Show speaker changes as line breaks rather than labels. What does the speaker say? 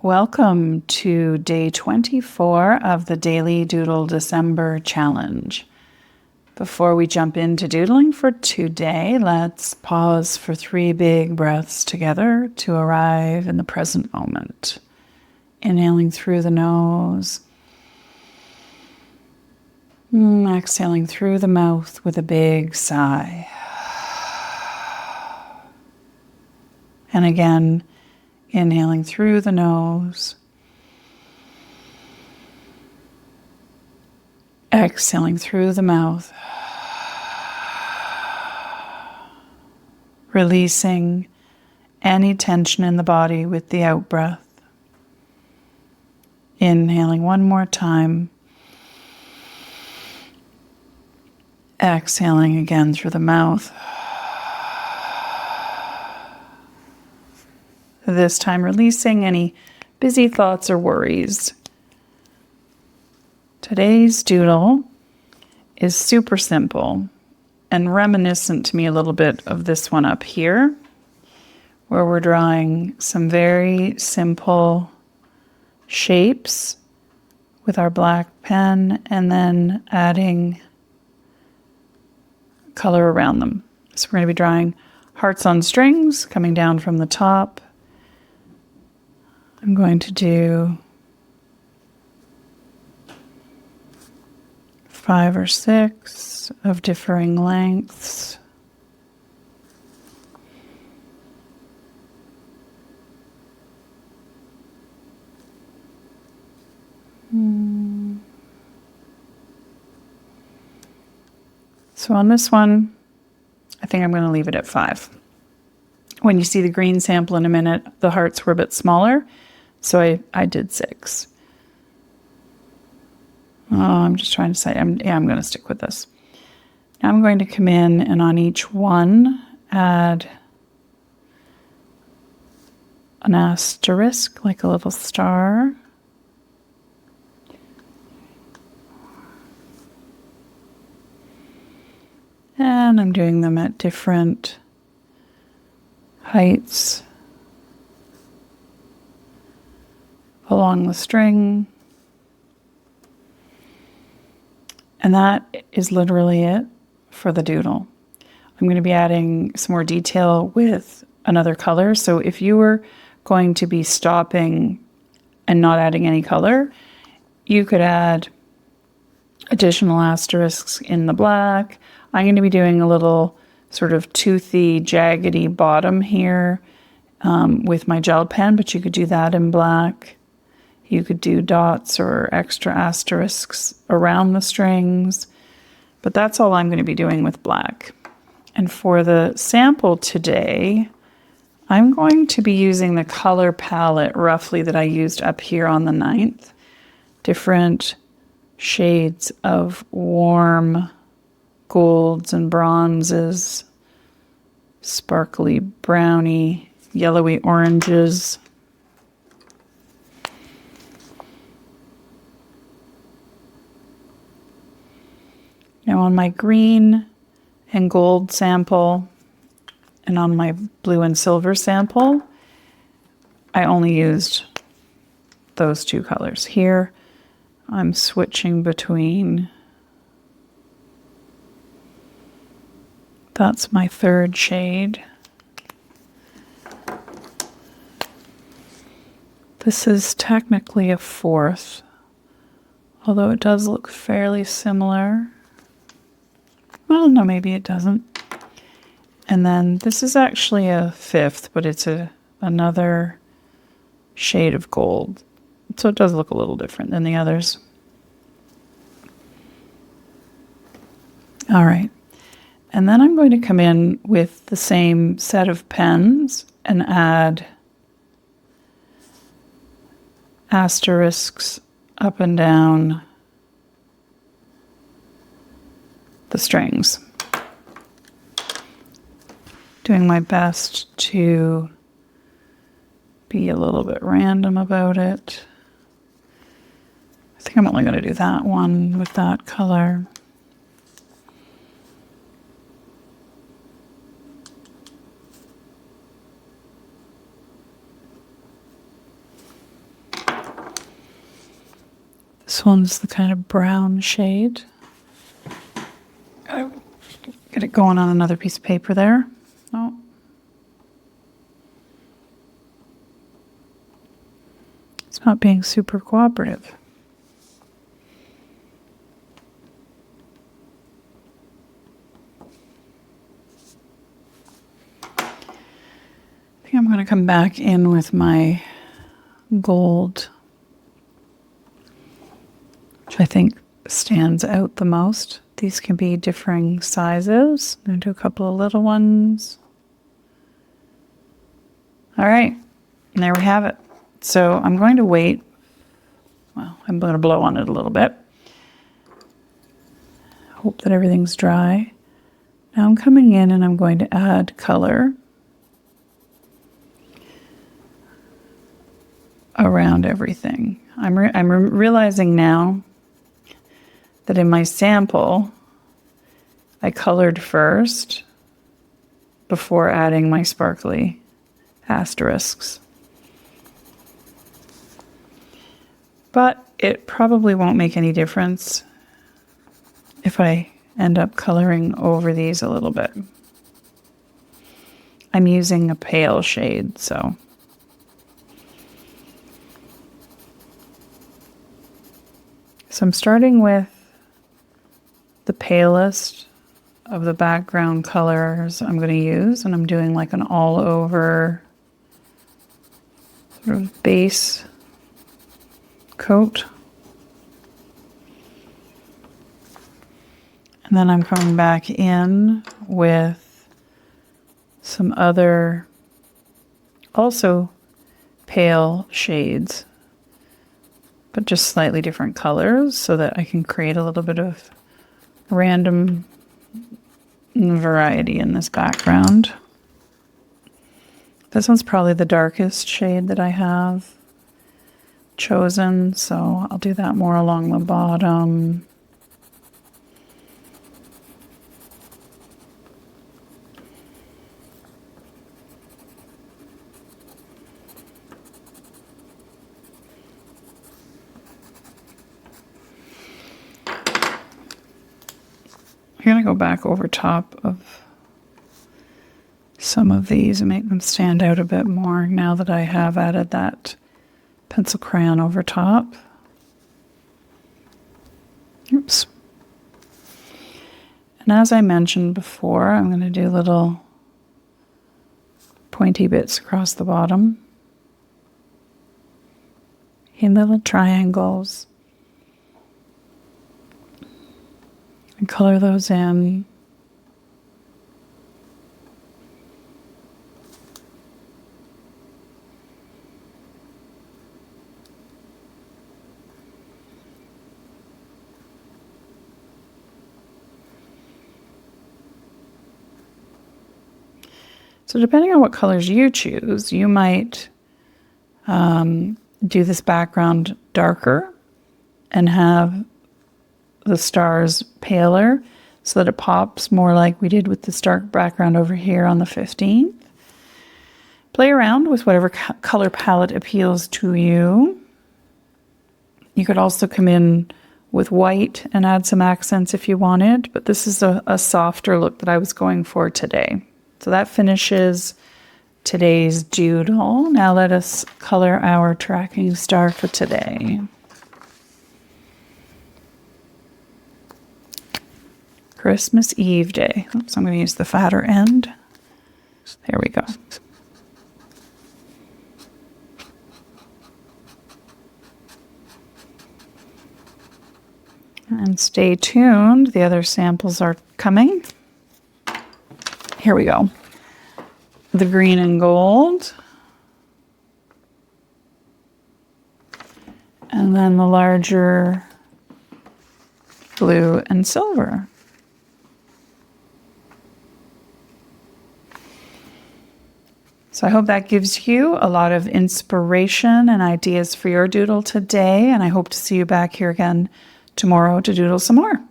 Welcome to day 24 of the Daily Doodle December Challenge. Before we jump into doodling for today, let's pause for 3 big breaths together to arrive in the present moment. Inhaling through the nose. Exhaling through the mouth with a big sigh. And again, inhaling through the nose. Exhaling through the mouth. Releasing any tension in the body with the out-breath. Inhaling one more time. Exhaling again through the mouth. This time releasing any busy thoughts or worries. Today's doodle is super simple and reminiscent to me a little bit of this one up here, where we're drawing some very simple shapes with our black pen and then adding color around them. So we're going to be drawing hearts on strings coming down from the top. I'm going to do 5 or 6 of differing lengths. So on this one, I think I'm going to leave it at 5. When you see the green sample in a minute, the hearts were a bit smaller, so I did 6. Oh, I'm just trying to say, I'm going to stick with this. Now I'm going to come in and on each one add an asterisk, like a little star. And I'm doing them at different heights along the string. And that is literally it for the doodle. I'm going to be adding some more detail with another color. So if you were going to be stopping and not adding any color, you could add additional asterisks in the black. I'm going to be doing a little sort of toothy, jaggedy bottom here with my gel pen, but you could do that in black. You could do dots or extra asterisks around the strings, but that's all I'm going to be doing with black. And for the sample today, I'm going to be using the color palette roughly that I used up here on the 9th. Different shades of warm golds and bronzes, sparkly browny, yellowy oranges. Now on my green and gold sample and on my blue and silver sample, I only used those 2 colors. Here I'm switching between. That's my 3rd shade. This is technically a 4th, although it does look fairly similar. Well, no, maybe it doesn't. And then this is actually a 5th, but it's another shade of gold. So it does look a little different than the others. All right. And then I'm going to come in with the same set of pens and add asterisks up and down the strings. Doing my best to be a little bit random about it. I think I'm only going to do that one with that color. This one's the kind of brown shade. Gotta get it going on another piece of paper there. Oh. It's not being super cooperative. I think I'm going to come back in with my gold, which I think stands out the most. These can be differing sizes. I'm going to do a couple of little ones. All right, and there we have it. So I'm going to wait. Well, I'm going to blow on it a little bit. Hope that everything's dry. Now I'm coming in and I'm going to add color around everything. I'm realizing now that in my sample, I colored first before adding my sparkly asterisks. But it probably won't make any difference if I end up coloring over these a little bit. I'm using a pale shade, so. So I'm starting with the palest of the background colors I'm going to use, and I'm doing like an all over sort of base coat. And then I'm coming back in with some other also pale shades, but just slightly different colors so that I can create a little bit of random variety in this background. This one's probably the darkest shade that I have chosen, so I'll do that more along the bottom. I'm going to go back over top of some of these and make them stand out a bit more now that I have added that pencil crayon over top. Oops. And as I mentioned before, I'm going to do little pointy bits across the bottom in little triangles. And color those in. So depending on what colors you choose, you might do this background darker and have the stars paler so that it pops more like we did with this dark background over here on the 15th. Play around with whatever color palette appeals to you. You could also come in with white and add some accents if you wanted, but this is a softer look that I was going for today. So that finishes today's doodle. Now let us color our tracking star for today. Christmas Eve Day. Oops, I'm going to use the fatter end. There we go. And stay tuned. The other samples are coming. Here we go. The green and gold. And then the larger blue and silver. So I hope that gives you a lot of inspiration and ideas for your doodle today, and I hope to see you back here again tomorrow to doodle some more.